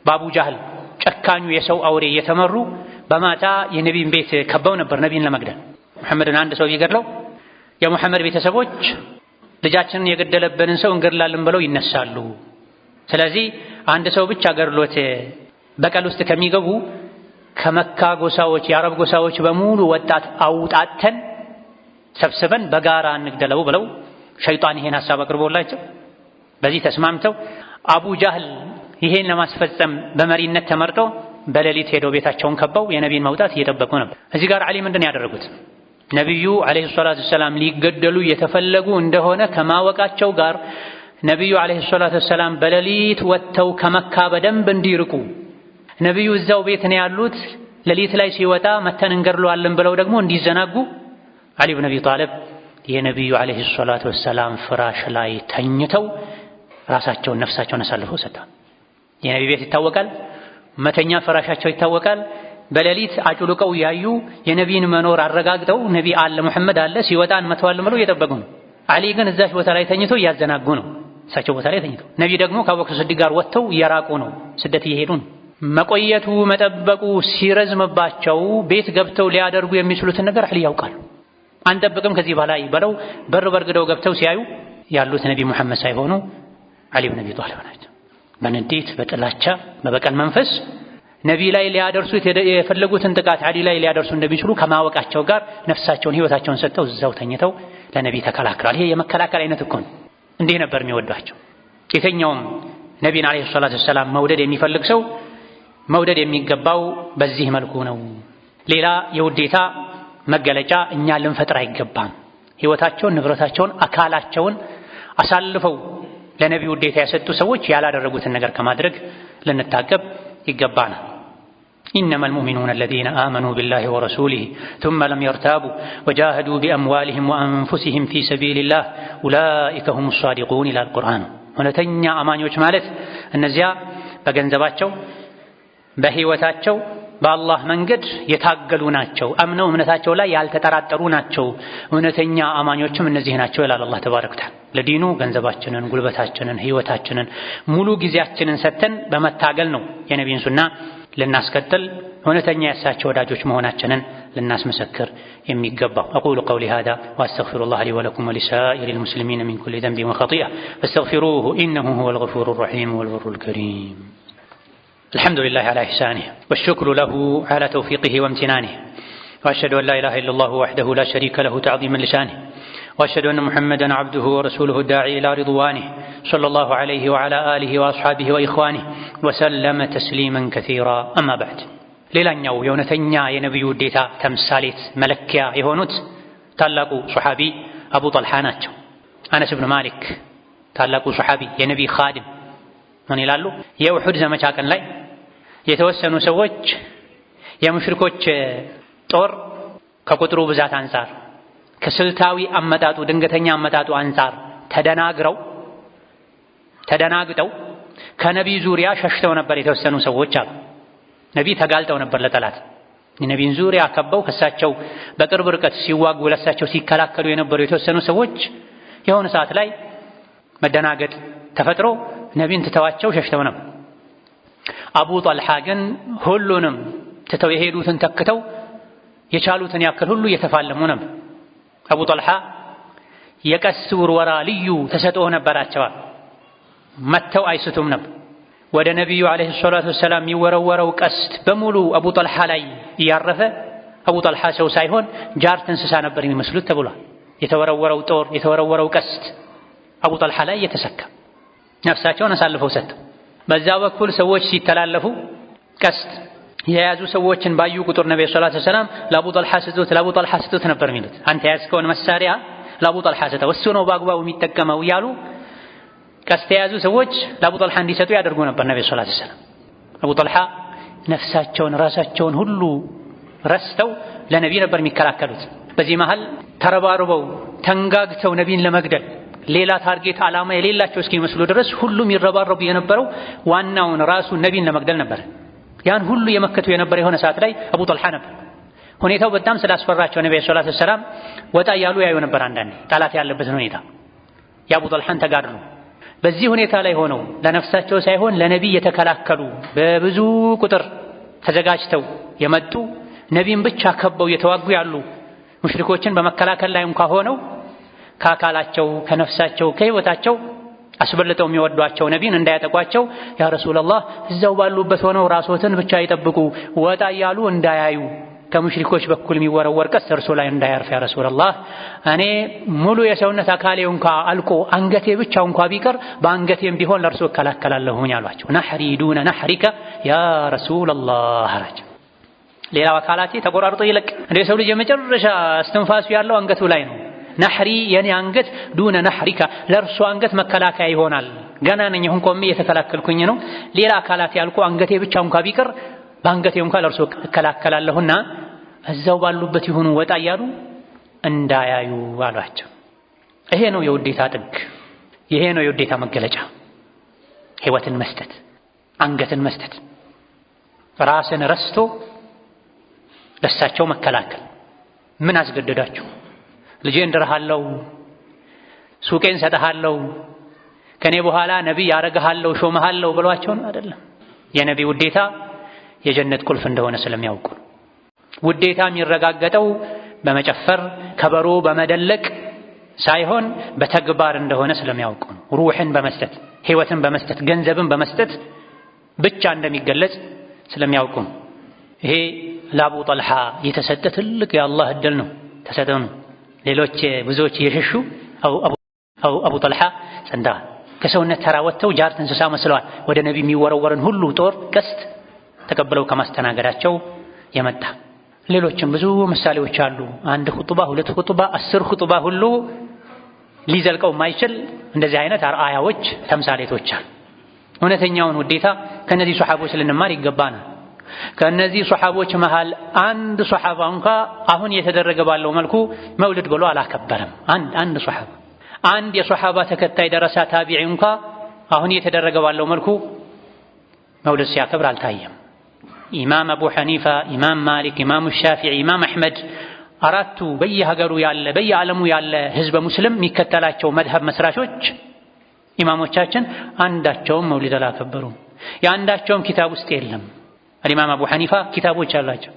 በአቡ ጃህል ጨካኙ የሰው አውሬ እየተመሩ በማታ የነቢይን ቤት ከበው ነበር ነቢይን ለመግደል። ሙሐመድን አንድ ሰው ቢገድለው የሙሐመድ ቤተሰቦች ልጃችንን የገደለብንን ሰው እንገድላለን ብለው ይነሳሉ። ስለዚህ አንድ ሰው ብቻ ገድሎት በቀል ውስጥ ከሚገቡ ከመካ ጎሳዎች የአረብ ጎሳዎች በሙሉ ወጣት አውጣተን ሰብስበን በጋራ እንግደለው ብለው ሸይጣን ይሄን ሐሳብ አቅርቦላቸው በዚህ ተስማምተው አቡ ጃህል ይሄን ለማስፈጸም በመሪነት ተመርጦ በሌሊት ሄደው ቤታቸውን ከበው የነቢይን መውጣት እየጠበቁ ነበር። እዚህ ጋር ዓሊ ምንድን ያደረጉት? ነቢዩ ዓለይሂ ሰላቱ ወሰላም ሊገደሉ የተፈለጉ እንደሆነ ከማወቃቸው ጋር ነቢዩ ዓለይሂ ሰላቱ ወሰላም በሌሊት ወጥተው ከመካ በደንብ እንዲርቁ ነቢዩ እዛው ቤት ነው ያሉት፣ ሌሊት ላይ ሲወጣ መተን እንገድለዋለን ብለው ደግሞ እንዲዘናጉ ዓሊ ብን አቢ ጣሊብ የነቢዩ ዓለይሂ ሰላቱ ወሰላም ፍራሽ ላይ ተኝተው ራሳቸውን ነፍሳቸውን አሳልፈው ሰጥተዋል። የነቢይ ቤት ይታወቃል፣ መተኛ ፍራሻቸው ይታወቃል። በሌሊት አጭልቀው ያዩ የነቢይን መኖር አረጋግጠው ነቢይ አለ ሙሐመድ አለ ሲወጣ እንመተዋለን ብለው እየጠበቁ ነው። ዓሊ ግን እዛች ቦታ ላይ ተኝተው እያዘናጉ ነው። እሳቸው ቦታ ላይ ተኝተው ነቢይ ደግሞ ከአቡበክር ስዲቅ ጋር ወጥተው እየራቁ ነው፣ ስደት እየሄዱ ነው። መቆየቱ መጠበቁ ሲረዝምባቸው ቤት ገብተው ሊያደርጉ የሚችሉትን ነገር ዓሊ ያውቃሉ። አንጠብቅም ከዚህ በላይ በለው በር በርግደው ገብተው ሲያዩ ያሉት ነቢይ ሙሐመድ ሳይሆኑ ዓሊ ብን አቢ ጣሊብ ናቸው። በንዴት በጥላቻ በበቀል መንፈስ ነቢይ ላይ ሊያደርሱት የፈለጉትን ጥቃት ዓሊ ላይ ሊያደርሱ እንደሚችሉ ከማወቃቸው ጋር ነፍሳቸውን ሕይወታቸውን ሰጥተው እዛው ተኝተው ለነቢይ ተከላክለዋል። ይሄ የመከላከል አይነት እኮ ነው። እንዲህ ነበር የሚወዷቸው። የትኛውም ነቢይን ዓለይሂ ሰላቱ ወሰላም መውደድ የሚፈልግ ሰው መውደድ የሚገባው በዚህ መልኩ ነው። ሌላ የውዴታ መገለጫ እኛ ልንፈጥር አይገባም። ሕይወታቸውን፣ ንብረታቸውን፣ አካላቸውን አሳልፈው ለነቢዩ ውዴታ የሰጡ ሰዎች ያላደረጉትን ነገር ከማድረግ ልንታቀብ ይገባናል። إنما المؤمنون الذين آمنوا بالله ورسوله ثم لم يرتابوا وجاهدوا بأموالهم وأنفسهم في سبيل الله أولئك هم الصادقون إلى القرآن እውነተኛ አማኞች ማለት እነዚያ በገንዘባቸው በህይወታቸው በአላህ መንገድ የታገሉ ናቸው፣ አምነው እምነታቸው ላይ ያልተጠራጠሩ ናቸው። እውነተኛ አማኞችም እነዚህ ናቸው ይላል አላህ ተባረከ ወተዓላ። ለዲኑ ገንዘባችንን፣ ጉልበታችንን፣ ህይወታችንን፣ ሙሉ ጊዜያችንን ሰጥተን በመታገል ነው የነቢዩን ሱና ልናስከተል እውነተኛ የእሳቸው ወዳጆች መሆናችንን ልናስመሰክር የሚገባው። أقول قولي هذا وأستغفر الله لي ولكم ولسائر المسلمين من كل ذنب وخطيئة فاستغفروه إنه هو الغفور الرحيم والبر الكريم. الحمد لله على إحسانه والشكر له على توفيقه وامتنانه وأشهد أن لا إله إلا الله وحده لا شريك له تعظيما لشانه وأشهد أن محمدا عبده ورسوله الداعي إلى رضوانه صلى الله عليه وعلى آله وأصحابه وإخوانه وسلم تسليما كثيرا أما بعد ሌላኛው የእውነተኛ የነቢዩ ውዴታ ተምሳሌት መለኪያ የሆኑት ታላቁ ሱሐቢ አቡ ጠልሓ ናቸው። አነስ ብን ማሊክ ታላቁ ሱሐቢ የነቢይ ኻድም ምን ይላሉ? የኡሑድ ዘመቻ ቀን ላይ የተወሰኑ ሰዎች የሙሽሪኮች ጦር ከቁጥሩ ብዛት አንፃር ከስልታዊ አመጣጡ ድንገተኛ አመጣጡ አንፃር ተደናግጠው ከነቢይ ዙሪያ ሸሽተው ነበር። የተወሰኑ ሰዎች አሉ ነቢይ ተጋልጠው ነበር ለጠላት። የነቢይን ዙሪያ ከበው ከሳቸው በቅርብ ርቀት ሲዋጉ ለሳቸው ሲከላከሉ የነበሩ የተወሰኑ ሰዎች የሆነ ሰዓት ላይ መደናገጥ ተፈጥሮ ነቢይን ትተዋቸው ሸሽተው ነበር። አቡ ጠልሓ ግን ሁሉንም ትተው የሄዱትን ተክተው የቻሉትን ያክል ሁሉ እየተፋለሙ ነበር። አቡ ጠልሓ የቀስት ውርወራ ልዩ ተሰጥኦ ነበራቸዋል። መተው አይስቱም ነበር። ወደ ነቢዩ ዓለይሂ ሰላቱ ወሰላም የሚወረወረው ቀስት በሙሉ አቡ ጠልሓ ላይ እያረፈ አቡ ጠልሓ ሰው ሳይሆን ጃርት እንስሳ ነበር የሚመስሉት ተብሏል። የተወረወረው ጦር የተወረወረው ቀስት አቡ ጠልሓ ላይ እየተሰካ ነፍሳቸውን አሳልፈው ሰጥተው፣ በዛ በኩል ሰዎች ሲተላለፉ ቀስት የያዙ ሰዎችን ባዩ ቁጥር ነብዩ ሰለላሁ ዐለይሂ ወሰለም ለአቡ ጠልሓ ስጡት ነበር የሚሉት። አንተ ያዝከውን መሳሪያ ለአቡ ጠልሓ ስጠው፣ እሱ ነው በአግባቡ የሚጠቀመው እያሉ ቀስት የያዙ ሰዎች ለአቡ ጠልሓ እንዲሰጡ ያደርጉ ነበር ነብዩ ሰለላሁ ዐለይሂ ወሰለም። አቡ ጠልሓ ነፍሳቸውን ራሳቸውን ሁሉ ረስተው ለነቢይ ነበር የሚከላከሉት። በዚህ መሃል ተረባርበው ተንጋግተው ነቢይን ለመግደል ሌላ ታርጌት ዓላማ የሌላቸው እስኪመስሉ ድረስ ሁሉም ይረባረቡ የነበረው ዋናውን ራሱ ነቢይን ለመግደል ነበር። ያን ሁሉ የመከቱ የነበረ የሆነ ሰዓት ላይ አቡ ጠልሓ ነበር። ሁኔታው በጣም ስላስፈራቸው ነብዩ ሰለላሁ ዐለይሂ ወሰለም ወጣ ያሉ ያዩ ነበር። አንዳንዴ ጠላት ያለበትን ሁኔታ የአቡ ጠልሓን ተጋድሎ በዚህ ሁኔታ ላይ ሆነው ለነፍሳቸው ሳይሆን ለነቢይ የተከላከሉ በብዙ ቁጥር ተዘጋጅተው የመጡ ነቢይን ብቻ ከበው የተዋጉ ያሉ ሙሽሪኮችን በመከላከል ላይ እንኳን ሆነው ከአካላቸው ከነፍሳቸው ከህይወታቸው አስበልጠው የሚወዷቸው ነቢይን እንዳያጠቋቸው ያ ረሱላህ እዛው ባሉበት ሆነው ራስዎትን ብቻ ይጠብቁ፣ ወጣ ያሉ እንዳያዩ፣ ከሙሽሪኮች በኩል የሚወረወር ቀስት እርሱ ላይ እንዳያርፍ ያ ረሱላህ፣ እኔ ሙሉ የሰውነት አካሌ እንኳን አልቆ አንገቴ ብቻ እንኳን ቢቀር በአንገቴም ቢሆን ለእርሱ እከላከላለሁኝ አሏቸው። ነሕሪ ዱነ ነሕሪከ ያ ረሱላህ አላቸው። ሌላው አካላቴ ተቆራርጦ ይለቅ። እንደ ሰው ልጅ የመጨረሻ እስትንፋሱ ያለው አንገቱ ላይ ነው። ነሕሪ የኔ አንገት ዱነ ነሕሪካ ለእርሱ አንገት መከላከያ ይሆናል። ገና ነኝ አሁን ቆሜ እየተከላከልኩኝ ነው። ሌላ አካላቴ አልቆ አንገቴ ብቻ እንኳን ቢቀር በአንገቴ እንኳን ለእርሱ እከላከላለሁና እዛው ባሉበት ይሁኑ ወጣ እያሉ እንዳያዩ አሏቸው። ይሄ ነው የውዴታ ጥግ፣ ይሄ ነው የውዴታ መገለጫ። ህይወትን መስጠት፣ አንገትን መስጠት፣ ራስን ረስቶ ለሳቸው መከላከል። ምን አስገደዳችሁ? ልጄ እንድርሃለሁ፣ ሱቄን ሰጠሃለሁ፣ ከኔ በኋላ ነቢይ ያረጋሃለሁ፣ ሾመሃለሁ ብሏቸውን አይደለም። የነቢይ ውዴታ የጀነት ቁልፍ እንደሆነ ስለሚያውቁ ውዴታ የሚረጋገጠው በመጨፈር ከበሮ በመደለቅ ሳይሆን በተግባር እንደሆነ ስለሚያውቁ ሩህን በመስጠት ህይወትን በመስጠት ገንዘብን በመስጠት ብቻ እንደሚገለጽ ስለሚያውቁ ይሄ ለአቡ ጠልሓ የተሰጠ ትልቅ የአላህ እድል ነው፣ ተሰጠው ነው። ሌሎች ብዙዎች እየሸሹ አቡ ጠልሓ ጸንተዋል። ከሰውነት ተራ ወጥተው ጃርት እንስሳ መስለዋል። ወደ ነቢይ የሚወረወርን ሁሉ ጦር ቀስት ተቀብለው ከማስተናገዳቸው የመጣ ሌሎችም ብዙ ምሳሌዎች አሉ። አንድ ኹጥባ፣ ሁለት ኹጥባ፣ 10 ኹጥባ ሁሉ ሊዘልቀው የማይችል እንደዚህ አይነት አርአያዎች ተምሳሌቶች አሉ። እውነተኛውን ውዴታ ከነዚህ ሱሐቦች ልንማር ይገባናል። ከነዚህ ሱሐቦች መሃል አንድ ሱሐባ እንኳ አሁን እየተደረገ ባለው መልኩ መውሊድ ብሎ አላከበረም። አንድ ሱሐባ አንድ የሱሐባ ተከታይ ደረሳ ታቢዒ እንኳ አሁን እየተደረገ ባለው መልኩ መውሊድ ሲያከብር አልታየም። ኢማም አቡ ሐኒፋ፣ ኢማም ማሊክ፣ ኢማም ሻፊዒ፣ ኢማም አሕመድ አራቱ በየሀገሩ ያለ በየዓለሙ ያለ ህዝበ ሙስሊም የሚከተላቸው መድሀብ መስራቾች ኢማሞቻችን አንዳቸውም መውሊድ አላከበሩም። የአንዳቸውም ኪታብ ውስጥ የለም። ኢማም አቡ ሐኒፋ ኪታቦች አላቸው።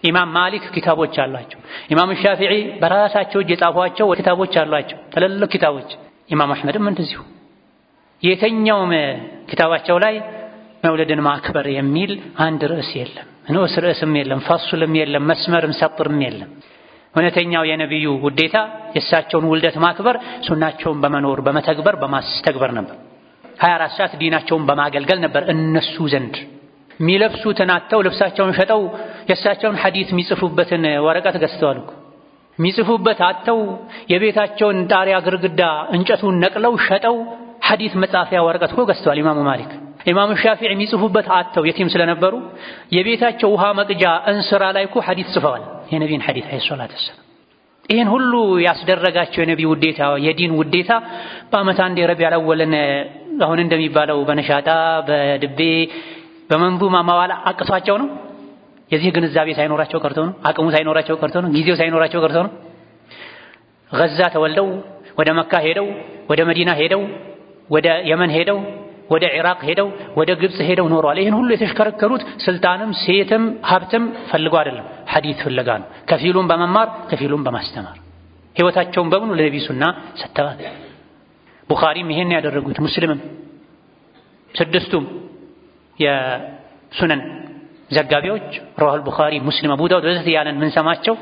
ኢማም ማሊክ ኪታቦች አላቸው። ኢማም ሻፊዒ በራሳቸው እጅ የጻፏቸው ኪታቦች አላቸው፣ ትልልቅ ኪታቦች። ኢማም አሕመድም እንደዚሁ የተኛውም ኪታባቸው ላይ መውሊድን ማክበር የሚል አንድ ርዕስ የለም፣ ንዑስ ርዕስም የለም፣ ፈሱልም የለም፣ መስመርም ሰጥርም የለም። እውነተኛው የነቢዩ ውዴታ የእሳቸውን ውልደት ማክበር ሱናቸውን በመኖር በመተግበር በማስተግበር ነበር። 24 ሰዓት ዲናቸውን በማገልገል ነበር። እነሱ ዘንድ የሚለብሱትን አጥተው ልብሳቸውን ሸጠው የእሳቸውን ሐዲስ የሚጽፉበትን ወረቀት ገዝተዋል እኮ። የሚጽፉበት አጥተው የቤታቸውን ጣሪያ ግርግዳ እንጨቱን ነቅለው ሸጠው ሐዲስ መጻፊያ ወረቀት እኮ ገዝተዋል ኢማሙ ማሊክ። ኢማሙ ሻፊዒ የሚጽፉበት አጥተው የቲም ስለነበሩ የቤታቸው ውሃ መቅጃ እንስራ ላይ እኮ ሐዲስ ጽፈዋል፣ የነቢይን ሐዲስ አለይሂ ሰላቱ ወሰላም። ይህን ሁሉ ያስደረጋቸው የነቢይ ውዴታ የዲን ውዴታ በዓመት አንዴ ረቢዑል አወልን አሁን እንደሚባለው በነሻጣ በድቤ በመንዙማ ማዋል አቅቷቸው ነው? የዚህ ግንዛቤ ሳይኖራቸው ቀርቶ ነው? አቅሙ ሳይኖራቸው ቀርቶ ነው? ጊዜው ሳይኖራቸው ቀርቶ ነው? ገዛ ተወልደው ወደ መካ ሄደው ወደ መዲና ሄደው ወደ የመን ሄደው ወደ ኢራቅ ሄደው ወደ ግብጽ ሄደው ኖረዋል። ይህን ሁሉ የተሽከረከሩት ስልጣንም ሴትም ሀብትም ፈልገው አይደለም፣ ሐዲስ ፍለጋ ነው። ከፊሉም በመማር ከፊሉም በማስተማር ህይወታቸውን በሙሉ ለነቢዩ ሱና ሰጥተዋል። ቡኻሪም ይሄን ያደረጉት፣ ሙስሊምም፣ ስድስቱም የሱነን ዘጋቢዎች ረዋሁል ቡኻሪ፣ ሙስሊም፣ አቡ ዳውድ ወዘተ ያለን ምንሰማቸው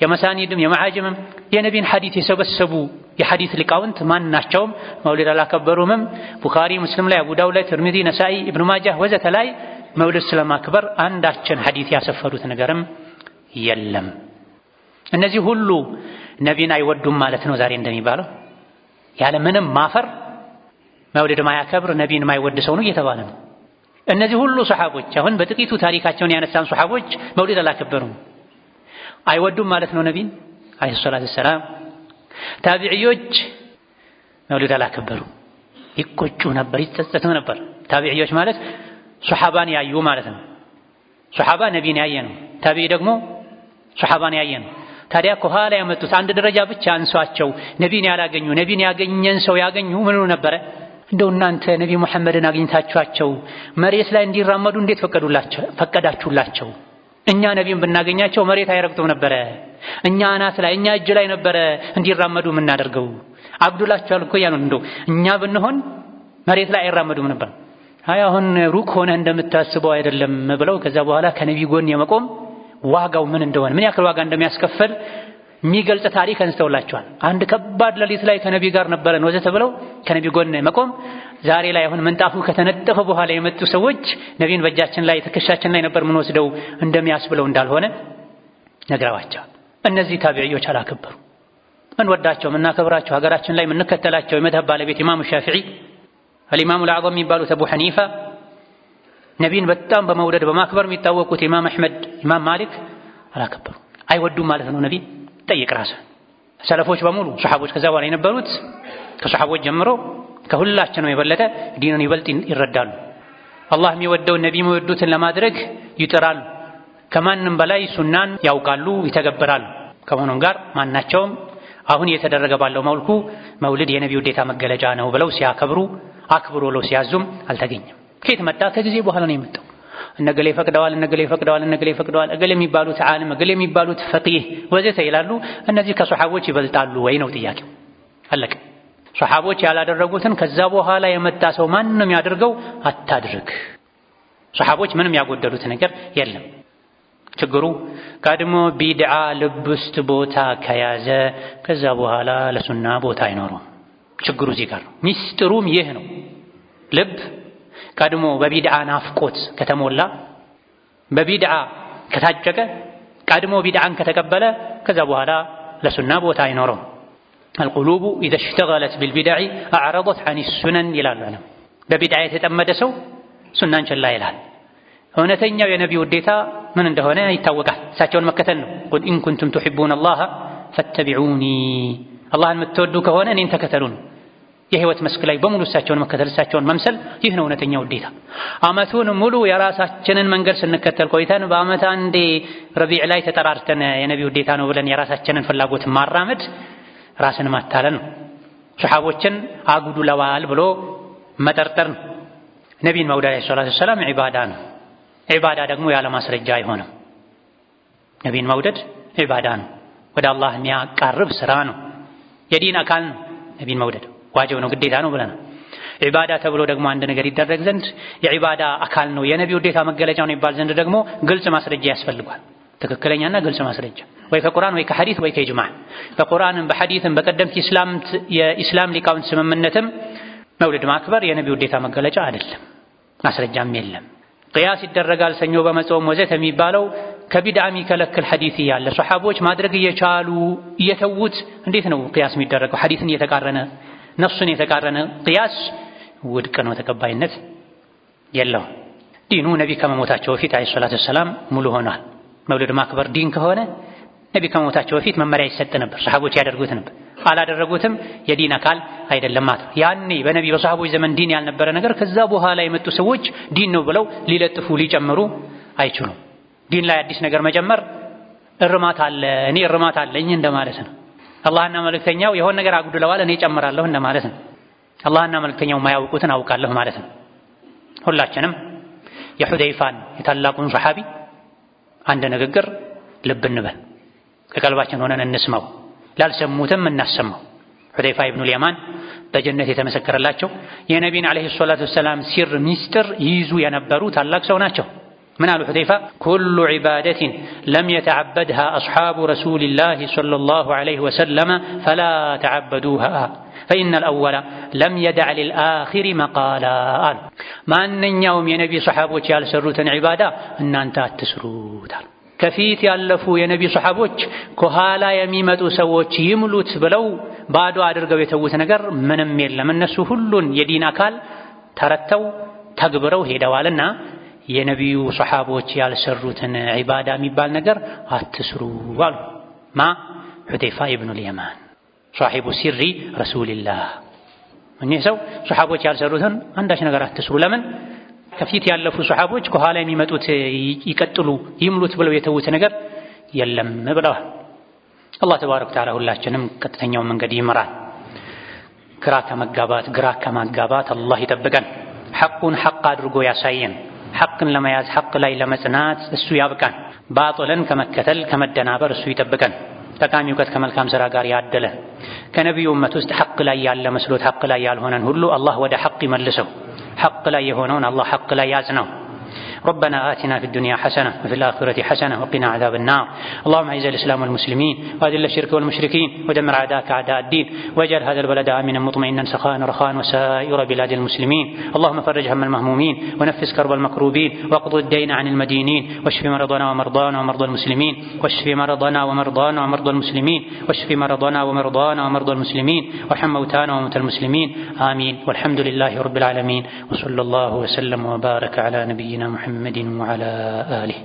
የመሳኒድም የመዓጅምም የነቢይን ሐዲስ የሰበሰቡ የሐዲስ ሊቃውንት ማናቸውም መውሊድ አላከበሩምም። ቡኻሪ፣ ሙስሊም ላይ፣ አቡ ዳውድ ላይ፣ ትርሚዚ፣ ነሳኢ፣ ኢብኑ ማጃህ ወዘተ ላይ መውሊድ ስለማክበር አንዳችን ሐዲስ ያሰፈሩት ነገርም የለም። እነዚህ ሁሉ ነቢይን አይወዱም ማለት ነው ዛሬ እንደሚባለው። ያለ ምንም ማፈር መውሊድ ማያከብር ነቢይን ማይወድ ሰው ነው እየተባለ ነው። እነዚህ ሁሉ ሱሐቦች አሁን በጥቂቱ ታሪካቸውን ያነሳን ሱሐቦች መውሊድ አላከበሩም፣ አይወዱም ማለት ነው ነቢይን አለይሂ ሰላቱ ወሰላም። ታቢዒዎች መውሊድ አላከበሩም፣ ይቆጩ ነበር፣ ይጸጸቱ ነበር። ታቢዒዎች ማለት ሱሐባን ያዩ ማለት ነው። ሱሐባ ነቢይን ያየ ነው፣ ታቢዒ ደግሞ ሱሐባን ያየ ነው። ታዲያ ከኋላ ያመጡት አንድ ደረጃ ብቻ አንሷቸው ነቢይን ያላገኙ ነቢይን ያገኘን ሰው ያገኙ ምን ነበረ? እንደው እናንተ ነቢይ ሙሐመድን አግኝታችኋቸው መሬት ላይ እንዲራመዱ እንዴት ፈቀዳችሁላቸው? እኛ ነቢይን ብናገኛቸው መሬት አይረግጡም ነበረ፣ እኛ አናት ላይ እኛ እጅ ላይ ነበረ እንዲራመዱ የምናደርገው። አብዱላችኋል እኮ ያሉን። እንደው እኛ ብንሆን መሬት ላይ አይራመዱም ነበር። አይ አሁን ሩቅ ሆነ እንደምታስበው አይደለም ብለው ከዛ በኋላ ከነቢይ ጎን የመቆም ዋጋው ምን እንደሆነ ምን ያክል ዋጋ እንደሚያስከፍል የሚገልጽ ታሪክ አንስተውላቸዋል። አንድ ከባድ ሌሊት ላይ ከነቢይ ጋር ነበረን ወዘተ ብለው ከነቢይ ጎን መቆም ዛሬ ላይ አሁን ምንጣፉ ከተነጠፈ በኋላ የመጡ ሰዎች ነቢይን በእጃችን ላይ ትከሻችን ላይ ነበር ምን ወስደው እንደሚያስብለው እንዳልሆነ ነግረዋቸዋል። እነዚህ ታቢዒዎች አላከበሩ። እንወዳቸው የምናከብራቸው ሀገራችን ላይ የምንከተላቸው የመድሀብ ባለቤት ኢማሙ ሻፊዒ፣ አልኢማሙ አልአዕዘም የሚባሉት አቡ ሐኒፋ፣ ነቢይን በጣም በመውደድ በማክበር የሚታወቁት ኢማም አሕመድ፣ ኢማም ማሊክ አላከበሩ። አይወዱም ማለት ነው ነቢይን? ጠይቅ ራስህ። ሰለፎች በሙሉ ሱሐቦች ከዛ በኋላ የነበሩት ከሱሐቦች ጀምሮ ከሁላችንም የበለጠ ዲኑን ይበልጥ ይረዳሉ። አላህ የሚወደውን ነቢይ የሚወዱትን ለማድረግ ይጥራሉ። ከማንም በላይ ሱናን ያውቃሉ፣ ይተገብራሉ። ከመሆኑም ጋር ማናቸውም አሁን እየተደረገ ባለው መልኩ መውሊድ የነቢይ ውዴታ መገለጫ ነው ብለው ሲያከብሩ አክብሮ ብለው ሲያዙም አልተገኘም። ከየት መጣ? ከጊዜ በኋላ ነው የመጣው። እነገሌ ፈቅደዋል፣ እነገሌ ፈቅደዋል፣ እነገሌ ፈቅደዋል፣ እገሌ የሚባሉት ዓሊም፣ እገሌ የሚባሉት ፈቂህ ወዘተ ይላሉ። እነዚህ ከሱሐቦች ይበልጣሉ ወይ ነው ጥያቄው። አለቀ። ሱሐቦች ያላደረጉትን ከዛ በኋላ የመጣ ሰው ማንም ያድርገው አታድርግ። ሱሐቦች ምንም ያጎደሉት ነገር የለም። ችግሩ ቀድሞ ቢድዓ ልብ ውስጥ ቦታ ከያዘ ከዛ በኋላ ለሱና ቦታ አይኖረውም። ችግሩ እዚህ ጋር ነው። ሚስጥሩም ይህ ነው። ልብ ቀድሞ በቢድዓ ናፍቆት ከተሞላ በቢድዓ ከታጨቀ ቀድሞ ቢድዓን ከተቀበለ ከዛ በኋላ ለሱና ቦታ አይኖረውም። القلوب إذا اشتغلت بالبدع أعرضت عن السنن ይላሉ። በቢድዓ የተጠመደ ሰው ሱናን ችላ ይላል። እውነተኛው የነቢዩ ውዴታ ምን እንደሆነ ይታወቃል። እሳቸውን መከተል ነው። ቁል ኢን ኩንቱም ቱሒቡነ አላህ ፈተቢዑኒ፣ አላህን የምትወዱ ከሆነ እኔን ተከተሉን። የህይወት መስክ ላይ በሙሉ እሳቸውን መከተል፣ እሳቸውን መምሰል፣ ይህ ነው እውነተኛ ውዴታ። ዓመቱን ሙሉ የራሳችንን መንገድ ስንከተል ቆይተን በዓመት አንዴ ረቢዕ ላይ ተጠራርተን የነቢዩ ውዴታ ነው ብለን የራሳችንን ፍላጎት ማራመድ ራስን ማታለል ነው። ሱሐቦችን አጉድለዋል ብሎ መጠርጠር ነው። ነቢይን መውደድ ዓለይሂ ሰላቱ ወሰላም ዒባዳ ነው። ዒባዳ ደግሞ ያለ ማስረጃ አይሆንም። ነቢይን መውደድ ዒባዳ ነው፣ ወደ አላህ የሚያቃርብ ስራ ነው፣ የዲን አካል ነው። ነቢይን መውደድ ዋጅብ ነው፣ ግዴታ ነው ብለናል። ዒባዳ ተብሎ ደግሞ አንድ ነገር ይደረግ ዘንድ የዒባዳ አካል ነው፣ የነቢዩ ውዴታ መገለጫ ነው ይባል ዘንድ ደግሞ ግልጽ ማስረጃ ያስፈልጓል። ትክክለኛና ግልጽ ማስረጃ ወይ ከቁርአን ወይ ከሐዲስ ወይ ከኢጅማዕ። በቁርአንም በሐዲስም በቀደምት የኢስላም ሊቃውንት ስምምነትም መውሊድ ማክበር የነቢዩ ውዴታ መገለጫ አይደለም፣ ማስረጃም የለም። ቅያስ ይደረጋል ሰኞ በመጾም ወዘተ የሚባለው ከቢድዓ የሚከለክል ሐዲስ እያለ ሱሐቦች ማድረግ እየቻሉ እየተዉት እንዴት ነው ቅያስ የሚደረገው? ሐዲስን እየተቃረነ ነፍሱን የተቃረነ ቅያስ ውድቅ ነው፣ ተቀባይነት የለውም። ዲኑ ነቢ ከመሞታቸው በፊት ዓለይሂ ሰላቱ ወሰላም ሙሉ ሆኗል። መውሊድ ማክበር ዲን ከሆነ ነቢ ከመሞታቸው በፊት መመሪያ ይሰጥ ነበር፣ ሱሐቦች ያደርጉት ነበር። አላደረጉትም፣ የዲን አካል አይደለም ማለት ነው። ያኔ በነቢ በሱሐቦች ዘመን ዲን ያልነበረ ነገር ከዛ በኋላ የመጡ ሰዎች ዲን ነው ብለው ሊለጥፉ ሊጨምሩ አይችሉም። ዲን ላይ አዲስ ነገር መጨመር እርማት አለ፣ እኔ እርማት አለኝ እንደማለት ነው። አላህና መልእክተኛው የሆነ ነገር አጉድለዋል እኔ ጨምራለሁ እንደማለት ነው። አላህና መልእክተኛው የማያውቁትን አውቃለሁ ማለት ነው። ሁላችንም የሑደይፋን የታላቁን ሱሐቢ አንድ ንግግር ልብ እንበል፣ ከቀልባችን ሆነን እንስማው፣ ላልሰሙትም እናሰማው። ሑደይፋ ኢብኑል የማን በጀነት የተመሰከረላቸው የነቢይን ዓለይሂ ሰላቱ ወሰላም ሲር ሚስጥር ይይዙ የነበሩ ታላቅ ሰው ናቸው። ምን አሉ ሑደይፋ? ኩሉ ዒባደትን ለም የተዓበድሃ አስሓቡ ረሱሊላሂ ሰለላሁ ዐለይሂ ወሰለም ፈላ ተዓበዱሃ ፈኢነል አወለ ለም የደዕ ሊልአኺሪ መቃላ አሉ። ማንኛውም የነቢ ሰሓቦች ያልሰሩትን ዒባዳ እናንተ አትስሩት አሉ። ከፊት ያለፉ የነቢ ሰሓቦች ከኋላ የሚመጡ ሰዎች ይምሉት ብለው ባዶ አድርገው የተዉት ነገር ምንም የለም። እነሱ ሁሉን የዲን አካል ተረተው ተግብረው ሄደዋልና የነቢዩ ሰሓቦች ያልሰሩትን ዒባዳ የሚባል ነገር አትስሩ አሉ። ማ ሑደይፋ ኢብኑል የማን ሷሒቡ ሲሪ ረሱልላህ። እኚህ ሰው ሰሓቦች ያልሰሩትን አንዳች ነገር አትስሩ። ለምን? ከፊት ያለፉ ሰሓቦች ከኋላ የሚመጡት ይቀጥሉ ይምሉት ብለው የተዉት ነገር የለም ብለዋል። አላህ ተባረከ ወተዓላ ሁላችንም ቀጥተኛውን መንገድ ይምራል። ግራ ከማጋባት አላህ ይጠብቀን። ሐቁን ሐቅ አድርጎ ያሳየን። ሐቅን ለመያዝ ሐቅ ላይ ለመጽናት እሱ ያብቃን። ባጥልን ከመከተል ከመደናበር እሱ ይጠብቀን። ጠቃሚ እውቀት ከመልካም ሥራ ጋር ያደለን። ከነቢዩ ኡመት ውስጥ ሐቅ ላይ ያለ መስሎት ሐቅ ላይ ያልሆነን ሁሉ አላህ ወደ ሐቅ ይመልሰው። ሐቅ ላይ የሆነውን አላህ ሐቅ ላይ ያጽናው። ربنا آتنا في الدنيا حسنة وفي الآخرة حسنة وقنا عذاب النار. اللهم أعز الإسلام والمسلمين وأذل الشرك والمشركين ودمر أعداءك أعداء الدين واجعل هذا البلد آمنا مطمئنا سخاء رخاء وسائر بلاد المسلمين. اللهم فرج هم المهمومين ونفس كرب المكروبين واقض الدين عن المدينين واشف مرضنا ومرضانا ومرضى المسلمين واشف مرضنا ومرضانا ومرضى المسلمين واشف مرضنا ومرضانا ومرضى المسلمين وارحم موتانا وموتى المسلمين آمين والحمد لله رب العالمين وصلى الله وسلم وبارك على نبينا محمد وعلى آله.